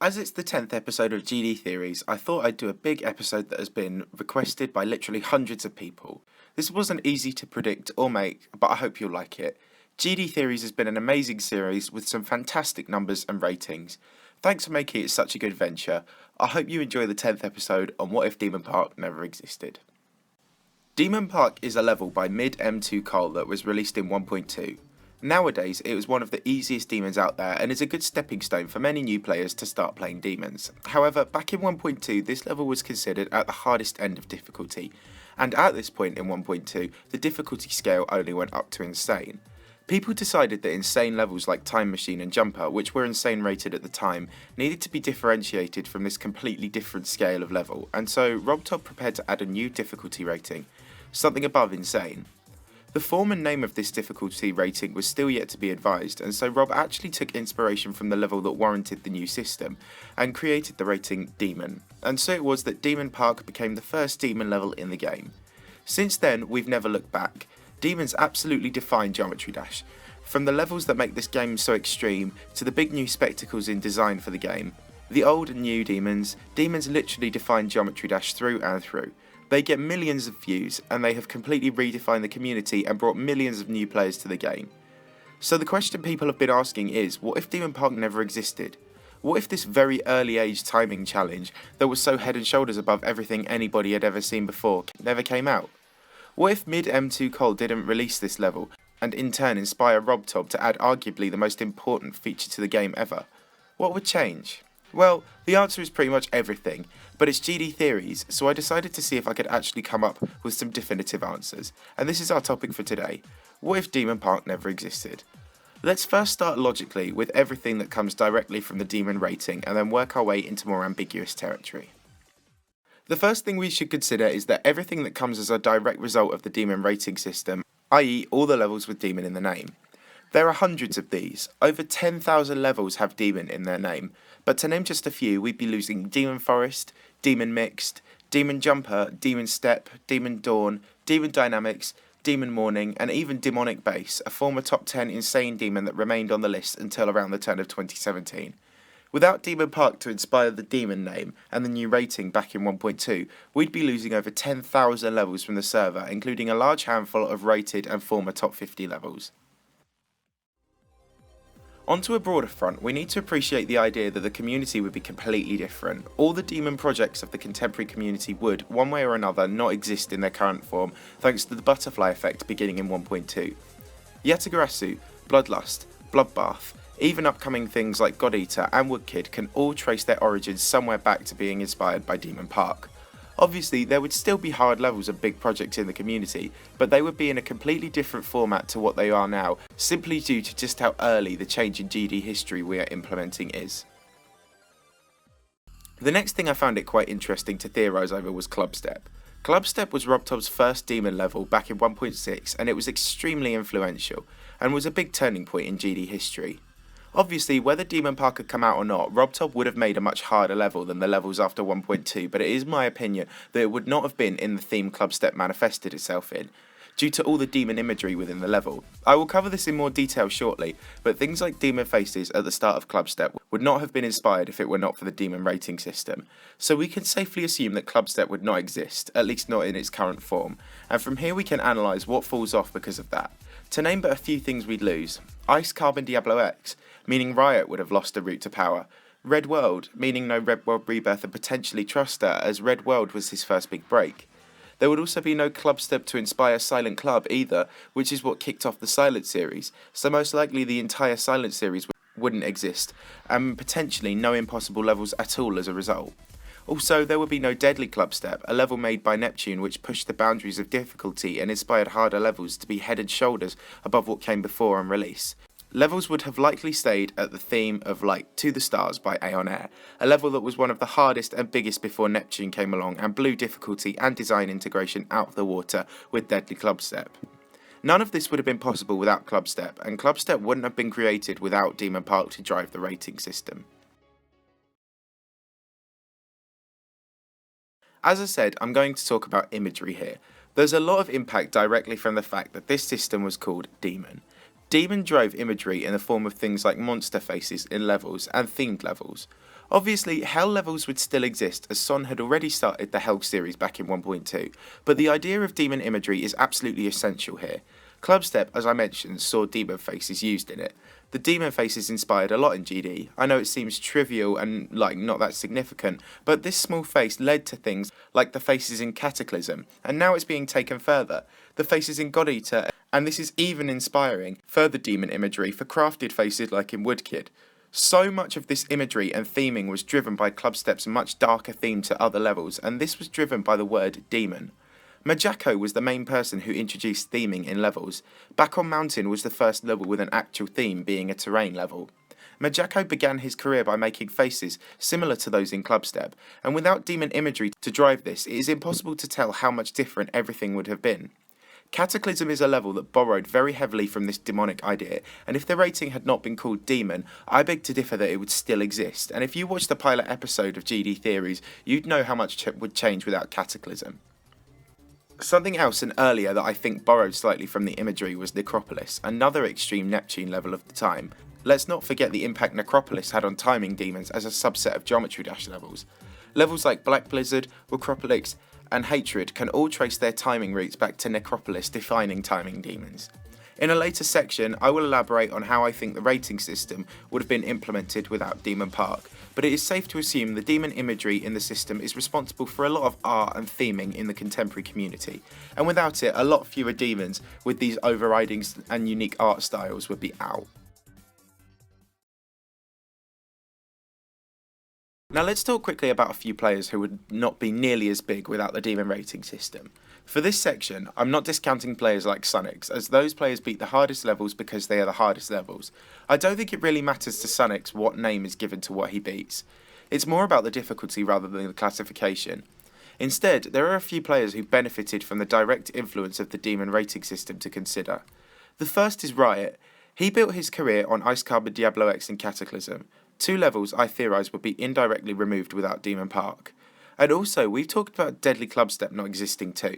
As it's the 10th episode of GD Theories, I thought I'd do a big episode that has been requested by literally hundreds of people. This wasn't easy to predict or make, but I hope you'll like it. GD Theories has been an amazing series with some fantastic numbers and ratings. Thanks for making it such a good venture. I hope you enjoy the 10th episode on What If Demon Park Never Existed. Demon Park is a level by Mid M2 Cole that was released in 1.2. Nowadays, it was one of the easiest demons out there and is a good stepping stone for many new players to start playing demons. However, back in 1.2, this level was considered at the hardest end of difficulty, and at this point in 1.2, the difficulty scale only went up to insane. People decided that insane levels like Time Machine and Jumper, which were insane rated at the time, needed to be differentiated from this completely different scale of level, and so RobTop prepared to add a new difficulty rating, something above insane. The form and name of this difficulty rating was still yet to be advised, and so Rob actually took inspiration from the level that warranted the new system, and created the rating Demon, and so it was that Demon Park became the first demon level in the game. Since then, we've never looked back. Demons absolutely define Geometry Dash, from the levels that make this game so extreme, to the big new spectacles in design for the game. The old and new demons literally define Geometry Dash through and through. They get millions of views, and they have completely redefined the community and brought millions of new players to the game. So the question people have been asking is, what if Demon Park never existed? What if this very early age timing challenge, that was so head and shoulders above everything anybody had ever seen before, never came out? What if Mid M2 Cole didn't release this level, and in turn inspire RobTop to add arguably the most important feature to the game ever? What would change? Well, the answer is pretty much everything, but it's GD Theories, so I decided to see if I could actually come up with some definitive answers, and this is our topic for today. What if Demon Park never existed? Let's first start logically with everything that comes directly from the demon rating, and then work our way into more ambiguous territory. The first thing we should consider is that everything that comes as a direct result of the demon rating system, i.e. all the levels with demon in the name. There are hundreds of these. Over 10,000 levels have demon in their name, but to name just a few, we'd be losing Demon Forest, Demon Mixed, Demon Jumper, Demon Step, Demon Dawn, Demon Dynamics, Demon Morning, and even Demonic Base, a former top 10 insane demon that remained on the list until around the turn of 2017. Without Demon Park to inspire the demon name and the new rating back in 1.2, we'd be losing over 10,000 levels from the server, including a large handful of rated and former top 50 levels. Onto a broader front, we need to appreciate the idea that the community would be completely different. All the demon projects of the contemporary community would, one way or another, not exist in their current form, thanks to the butterfly effect beginning in 1.2. Yatagarasu, Bloodlust, Bloodbath, even upcoming things like God Eater and Woodkid can all trace their origins somewhere back to being inspired by Demon Park. Obviously, there would still be hard levels of big projects in the community, but they would be in a completely different format to what they are now, simply due to just how early the change in GD history we are implementing is. The next thing I found it quite interesting to theorise over was CLUBSTEP. CLUBSTEP was RobTop's first demon level back in 1.6, and it was extremely influential, and was a big turning point in GD history. Obviously, whether Demon Park had come out or not, RobTop would have made a much harder level than the levels after 1.2, but it is my opinion that it would not have been in the theme CLUBSTEP manifested itself in, due to all the demon imagery within the level. I will cover this in more detail shortly, but things like demon faces at the start of CLUBSTEP would not have been inspired if it were not for the demon rating system, so we can safely assume that CLUBSTEP would not exist, at least not in its current form, and from here we can analyse what falls off because of that. To name but a few things we'd lose: Ice Carbon Diablo X, meaning Riot would have lost a route to power; Red World, meaning no Red World Rebirth and potentially Truster, as Red World was his first big break. There would also be no CLUBSTEP to inspire Silent Club either, which is what kicked off the Silent series, so most likely the entire Silent series wouldn't exist, and potentially no impossible levels at all as a result. Also, there would be no Deadly CLUBSTEP, a level made by Neptune which pushed the boundaries of difficulty and inspired harder levels to be head and shoulders above what came before on release. Levels would have likely stayed at the theme of like To the Stars by Aeon Air, a level that was one of the hardest and biggest before Neptune came along and blew difficulty and design integration out of the water with Deadly CLUBSTEP. None of this would have been possible without CLUBSTEP, and CLUBSTEP wouldn't have been created without Demon Park to drive the rating system. As I said, I'm going to talk about imagery here. There's a lot of impact directly from the fact that this system was called Demon. Demon drove imagery in the form of things like monster faces in levels and themed levels. Obviously, Hell levels would still exist as Son had already started the Hell series back in 1.2, but the idea of demon imagery is absolutely essential here. CLUBSTEP, as I mentioned, saw demon faces used in it. The demon faces inspired a lot in GD. I know it seems trivial and not that significant, but this small face led to things like the faces in CATACLYSM, and now it's being taken further. The faces in God Eater, and this is even inspiring further demon imagery for crafted faces like in Woodkid. So much of this imagery and theming was driven by CLUBSTEP'S much darker theme to other levels, and this was driven by the word demon. MAJACKO was the main person who introduced theming in levels. Back on Mountain was the first level with an actual theme, being a terrain level. MAJACKO began his career by making faces similar to those in CLUBSTEP, and without demon imagery to drive this, it is impossible to tell how much different everything would have been. CATACLYSM is a level that borrowed very heavily from this demonic idea, and if the rating had not been called Demon, I beg to differ that it would still exist, and if you watched the pilot episode of GD Theories, you'd know how much would change without CATACLYSM. Something else and earlier that I think borrowed slightly from the imagery was Necropolis, another extreme Neptune level of the time. Let's not forget the impact Necropolis had on timing demons as a subset of Geometry Dash levels. Levels like Black Blizzard, Necropolis, and Hatred can all trace their timing roots back to Necropolis defining timing demons. In a later section, I will elaborate on how I think the rating system would have been implemented without Demon Park, but it is safe to assume the demon imagery in the system is responsible for a lot of art and theming in the contemporary community, and without it, a lot fewer demons with these overriding and unique art styles would be out. Now let's talk quickly about a few players who would not be nearly as big without the demon rating system. For this section, I'm not discounting players like Sunix, as those players beat the hardest levels because they are the hardest levels. I don't think it really matters to Sunix what name is given to what he beats. It's more about the difficulty rather than the classification. Instead, there are a few players who benefited from the direct influence of the demon rating system to consider. The first is Riot. He built his career on Ice Carbon Diablo X and Cataclysm. Two levels I theorise would be indirectly removed without Demon Park. And also, we've talked about Deadly Clubstep not existing too.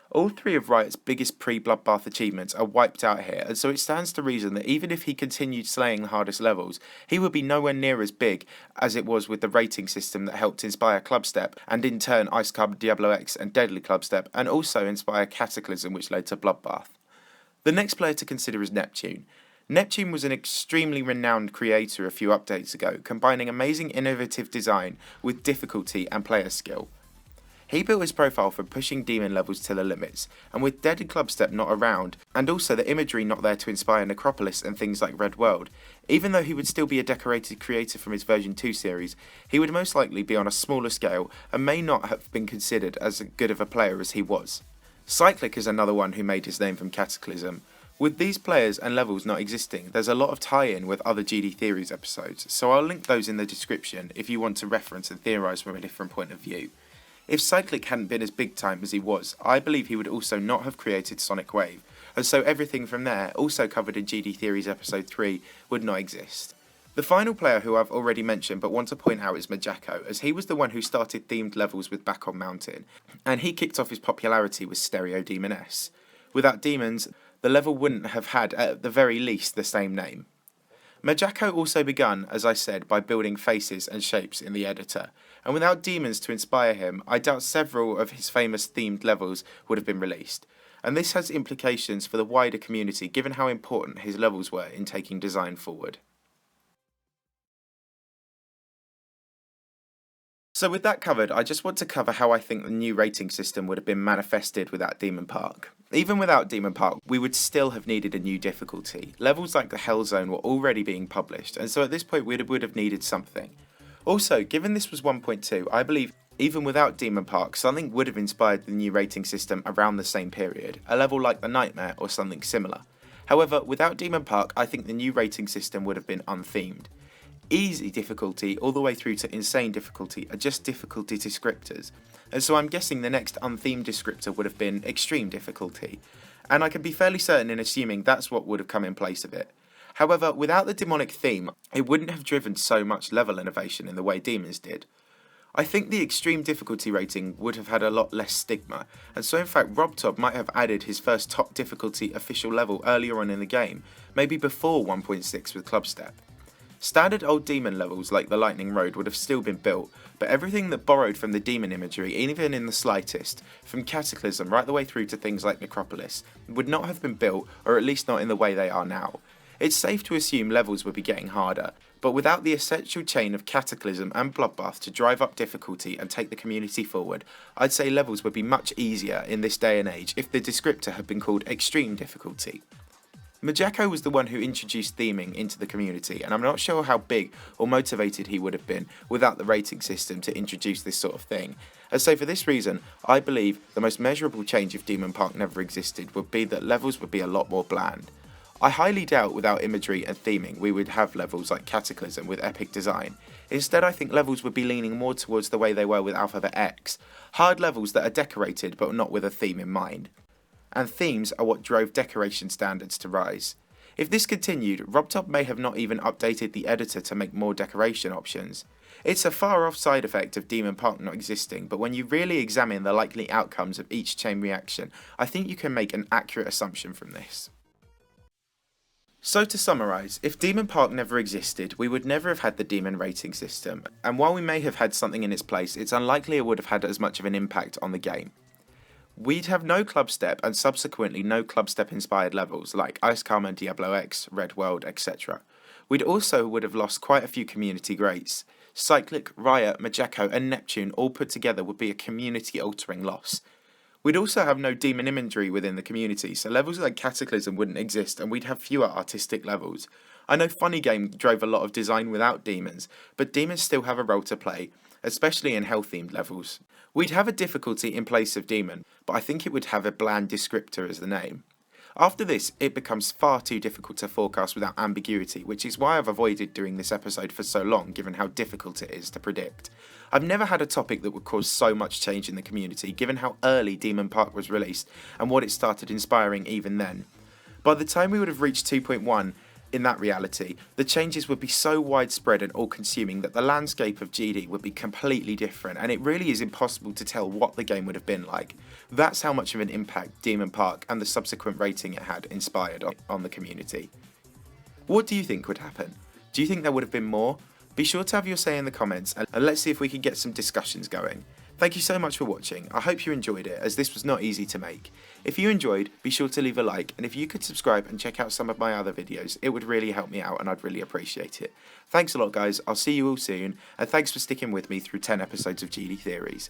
All three of Riot's biggest pre-Bloodbath achievements are wiped out here, and so it stands to reason that even if he continued slaying the hardest levels, he would be nowhere near as big as it was with the rating system that helped inspire Clubstep, and in turn Ice Carbon Diablo X and Deadly Clubstep, and also inspire Cataclysm, which led to Bloodbath. The next player to consider is Neptune. Neptune was an extremely renowned creator a few updates ago, combining amazing innovative design with difficulty and player skill. He built his profile for pushing demon levels to the limits, and with Deadly Clubstep not around, and also the imagery not there to inspire Necropolis and things like Red World, even though he would still be a decorated creator from his version 2 series, he would most likely be on a smaller scale and may not have been considered as good of a player as he was. Cyclic is another one who made his name from Cataclysm. With these players and levels not existing, there's a lot of tie-in with other GD Theories episodes, so I'll link those in the description if you want to reference and theorise from a different point of view. If Cyclic hadn't been as big time as he was, I believe he would also not have created Sonic Wave, and so everything from there, also covered in GD Theories episode 3, would not exist. The final player who I've already mentioned but want to point out is MAJACKO, as he was the one who started themed levels with Back on Mountain, and he kicked off his popularity with Stereo Demon S. Without demons, the level wouldn't have had, at the very least, the same name. MAJACKO also begun, as I said, by building faces and shapes in the editor, and without demons to inspire him, I doubt several of his famous themed levels would have been released, and this has implications for the wider community given how important his levels were in taking design forward. So with that covered, I just want to cover how I think the new rating system would have been manifested without Demon Park. Even without Demon Park, we would still have needed a new difficulty. Levels like the Hell Zone were already being published, and so at this point we would have needed something. Also, given this was 1.2, I believe even without Demon Park, something would have inspired the new rating system around the same period, a level like the Nightmare or something similar. However, without Demon Park, I think the new rating system would have been unthemed. Easy difficulty all the way through to insane difficulty are just difficulty descriptors, and so I'm guessing the next unthemed descriptor would have been extreme difficulty, and I can be fairly certain in assuming that's what would have come in place of it. However, without the demonic theme, it wouldn't have driven so much level innovation in the way demons did. I think the extreme difficulty rating would have had a lot less stigma, and so in fact RobTop might have added his first top difficulty official level earlier on in the game, maybe before 1.6 with CLUBSTEP. Standard old demon levels like the Lightning Road would have still been built, but everything that borrowed from the demon imagery, even in the slightest, from Cataclysm right the way through to things like Necropolis, would not have been built, or at least not in the way they are now. It's safe to assume levels would be getting harder, but without the essential chain of Cataclysm and Bloodbath to drive up difficulty and take the community forward, I'd say levels would be much easier in this day and age if the descriptor had been called Extreme Difficulty. MAJACKO was the one who introduced theming into the community, and I'm not sure how big or motivated he would have been without the rating system to introduce this sort of thing. And so for this reason, I believe the most measurable change if Demon Park never existed would be that levels would be a lot more bland. I highly doubt without imagery and theming we would have levels like Cataclysm with epic design. Instead, I think levels would be leaning more towards the way they were with Alphabet X, hard levels that are decorated but not with a theme in mind. And themes are what drove decoration standards to rise. If this continued, RobTop may have not even updated the editor to make more decoration options. It's a far off side effect of Demon Park not existing, but when you really examine the likely outcomes of each chain reaction, I think you can make an accurate assumption from this. So to summarise, if Demon Park never existed, we would never have had the demon rating system, and while we may have had something in its place, it's unlikely it would have had as much of an impact on the game. We'd have no CLUBSTEP and subsequently no CLUBSTEP inspired levels like Ice Karma, Diablo X, Red World, etc. We'd also would have lost quite a few community greats. Cyclic, Riot, MAJACKO and Neptune all put together would be a community altering loss. We'd also have no demon imagery within the community, so levels like Cataclysm wouldn't exist and we'd have fewer artistic levels. I know Funny Game drove a lot of design without demons, but demons still have a role to play, especially in hell-themed levels. We'd have a difficulty in place of demon, but I think it would have a bland descriptor as the name. After this, it becomes far too difficult to forecast without ambiguity, which is why I've avoided doing this episode for so long, given how difficult it is to predict. I've never had a topic that would cause so much change in the community, given how early Demon Park was released and what it started inspiring even then. By the time we would have reached 2.1, in that reality, the changes would be so widespread and all-consuming that the landscape of GD would be completely different, and it really is impossible to tell what the game would have been like. That's how much of an impact Demon Park and the subsequent rating it had inspired on the community. What do you think would happen? Do you think there would have been more? Be sure to have your say in the comments, and let's see if we can get some discussions going. Thank you so much for watching. I hope you enjoyed it, as this was not easy to make. If you enjoyed, be sure to leave a like, and if you could subscribe and check out some of my other videos, it would really help me out and I'd really appreciate it. Thanks a lot guys, I'll see you all soon, and thanks for sticking with me through 10 episodes of GD Theories.